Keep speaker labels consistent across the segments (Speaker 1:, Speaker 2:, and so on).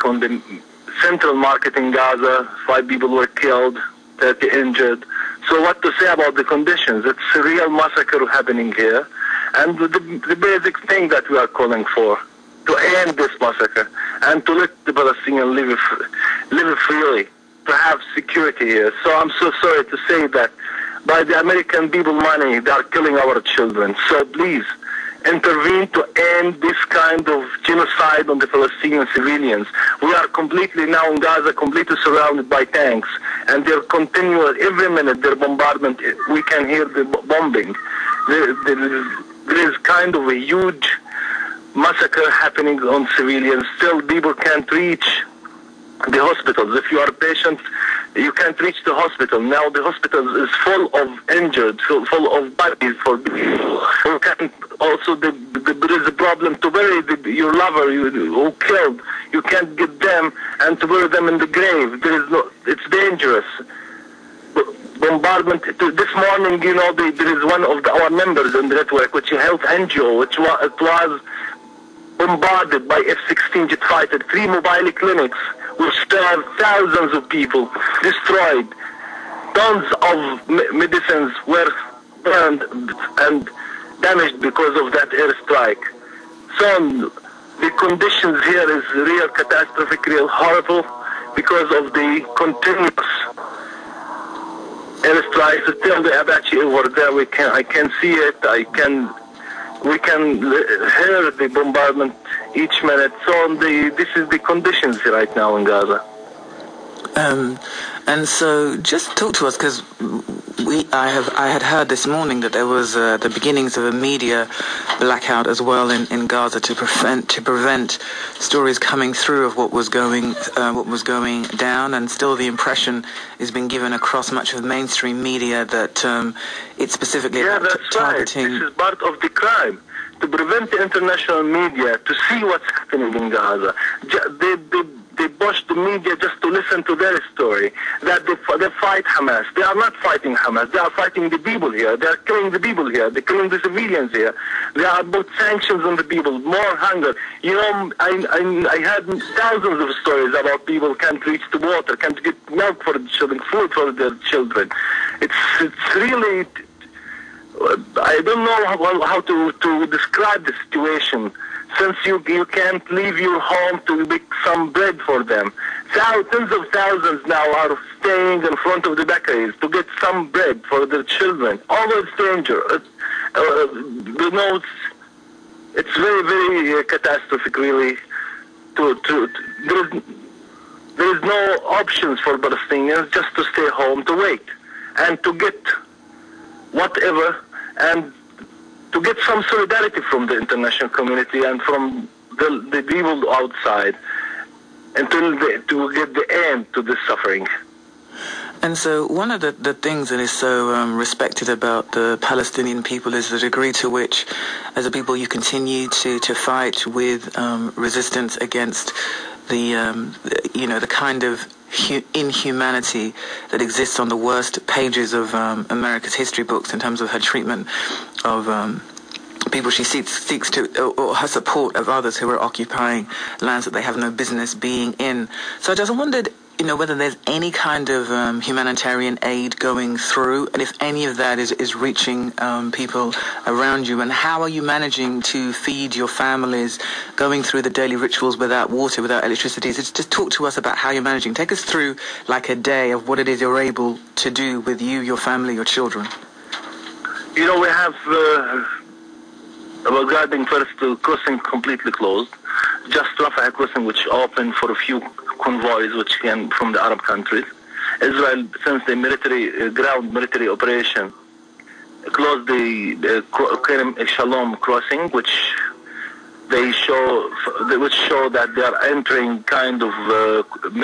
Speaker 1: on the central market in Gaza. 5 people were killed, 30 injured. So what to say about the conditions? It's a real massacre happening here. And the basic thing that we are calling for, to end this massacre and to let the Palestinians live freely, to have security here. So I'm so sorry to say that by the American people money, they are killing our children. So please, intervene to end this kind of genocide on the Palestinian civilians. We are completely now in Gaza, completely surrounded by tanks, and they're continuous, every minute their bombardment, we can hear the bombing. There is kind of a huge massacre happening on civilians. Still people can't reach the hospitals. If you are a patient, you can't reach the hospital. Now the hospital is full of injured, full of bodies for people who can't. Also, there is a problem to bury your lover who killed. You can't get them and to bury them in the grave. There is no. It's dangerous. Bombardment. This morning, you know, there is one of our members in the network, which is a health NGO, which was bombarded by F-16 jet fighter. 3 mobile clinics which serve thousands of people, destroyed. Tons of medicines were burned and damaged because of that airstrike. So the conditions here is real catastrophic, real horrible because of the continuous airstrikes. Still the Apache over there, I can see it. We can hear the bombardment each minute. So this is the conditions right now in Gaza.
Speaker 2: And so, just talk to us, because I had heard this morning that there was the beginnings of a media blackout as well in Gaza to prevent stories coming through of what was going down, and still the impression is being given across much of mainstream media that it's specifically about targeting.
Speaker 1: Right. This is part of the crime, to prevent the international media to see what's happening in Gaza. They push the media just to listen to their story, that they fight Hamas. They are not fighting Hamas. They are fighting the people here. They are killing the people here. They're killing the civilians here. They are put sanctions on the people, more hunger. You know, I had thousands of stories about people can't reach the water, can't get milk for the children, food for their children. It's really, I don't know how to describe the situation. Since you can't leave your home to make some bread for them. Tens of thousands now are staying in front of the bakeries to get some bread for their children. Always danger. You know, it's very, very catastrophic, really. There is no options for Palestinians just to stay home, to wait, and to get whatever, and to get some solidarity from the international community and from the people outside to get the end to this suffering.
Speaker 2: And so one of the things that is so respected about the Palestinian people is the degree to which, as a people, you continue to fight with resistance against the kind of inhumanity that exists on the worst pages of America's history books in terms of her treatment of people she seeks to, or her support of others who are occupying lands that they have no business being in. So I just wondered, whether there's any kind of humanitarian aid going through, and if any of that is reaching people around you, and how are you managing to feed your families, going through the daily rituals without water, without electricity. So just talk to us about how you're managing. Take us through like a day of what it is you're able to do with you, your family, your children.
Speaker 1: We have, regarding first crossing completely closed, just Rafah crossing which open for a few convoys which came from the Arab countries. Israel, since the ground military operation, closed the Kerem Shalom crossing, which show that they are entering kind of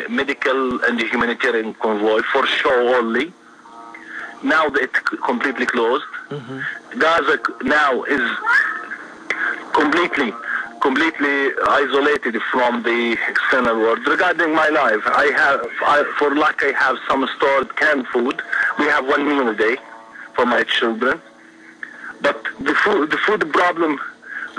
Speaker 1: medical and humanitarian convoy for show only. Now it's completely closed. Mm-hmm. Gaza now is completely isolated from the external world. Regarding my life, I have some stored canned food. We have 1 meal a day for my children. But the food problem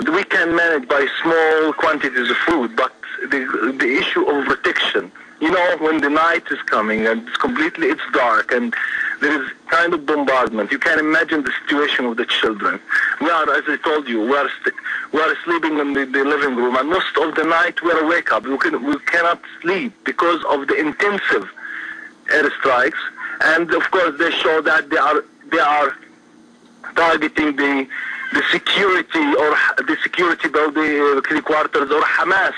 Speaker 1: we can manage by small quantities of food, but the issue of protection, you know, when the night is coming and it's dark and there is kind of bombardment, you can imagine the situation of the children. We are, as I told you, we are sleeping in the living room, and most of the night we are wake up. We cannot sleep because of the intensive airstrikes, and of course they show that they are targeting the security building quarters or Hamas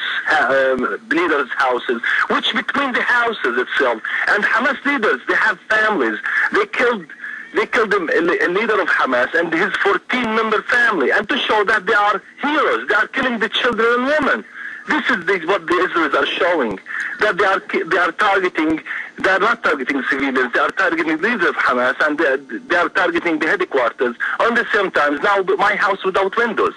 Speaker 1: leaders' houses, which between the houses itself and Hamas leaders, they have families. They killed a leader of Hamas and his 14-member family, and to show that they are heroes, they are killing the children and women. This is what the Israelis are showing, that they are targeting. They are not targeting civilians. They are targeting the leaders of Hamas, and they are targeting the headquarters. On the same time, now my house without windows,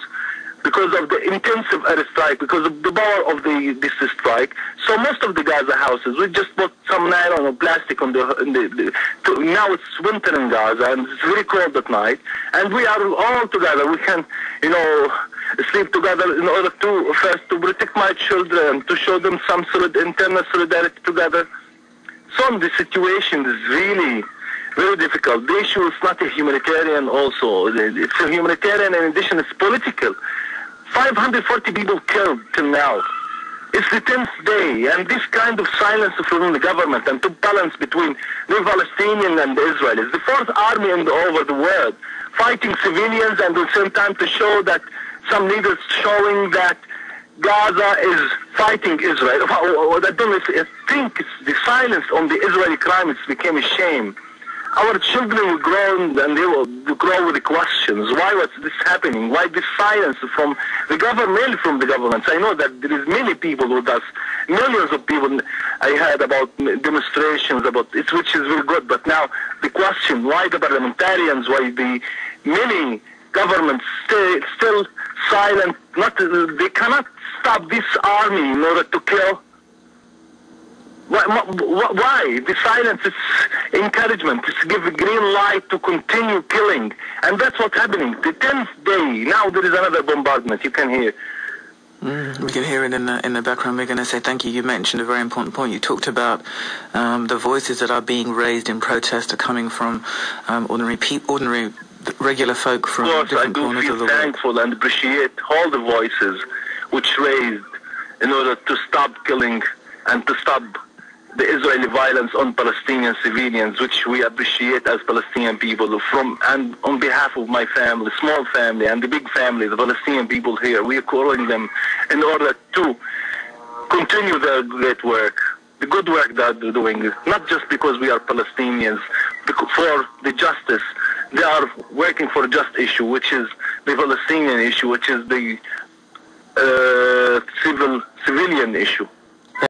Speaker 1: because of the intensive airstrike, because of the power of this strike. So most of the Gaza houses, we just put some nylon or plastic on now it's winter in Gaza, and it's very cold at night, and we are all together. We can, you know, sleep together in order to first to protect my children, to show them some internal solidarity together. So the situation is really very difficult. The issue is not a humanitarian also. It's a humanitarian, in addition it's political. 540 people killed till now. It's the 10th day, and this kind of silence from the government and to balance between the Palestinians and the Israelis, the fourth army over the world, fighting civilians, and at the same time to show that some leaders showing that Gaza is fighting Israel. I think the silence on the Israeli crime, it's became a shame. Our children will grow, and they will grow with the questions. Why was this happening? Why this silence from the government, mainly from the governments? I know that there is many people with us, millions of people. I heard about demonstrations about it, which is very good. But now the question: why the parliamentarians? Why the many governments still silent? They cannot stop this army in order to kill. Why? The silence is encouragement. It's give a green light to continue killing. And that's what's happening. The 10th day, now there is another bombardment. You can hear.
Speaker 2: We can hear it in the background. We're going to say thank you. You mentioned a very important point. You talked about the voices that are being raised in protest are coming from ordinary, regular folk from different corners of the world.
Speaker 1: I do feel thankful and appreciate all the voices which raised in order to stop killing and to stop the Israeli violence on Palestinian civilians, which we appreciate as Palestinian people. And on behalf of my family, small family, and the big family, the Palestinian people here, we are calling them in order to continue their great work, the good work that they're doing, not just because we are Palestinians, for the justice. They are working for a just issue, which is the Palestinian issue, which is the civilian issue.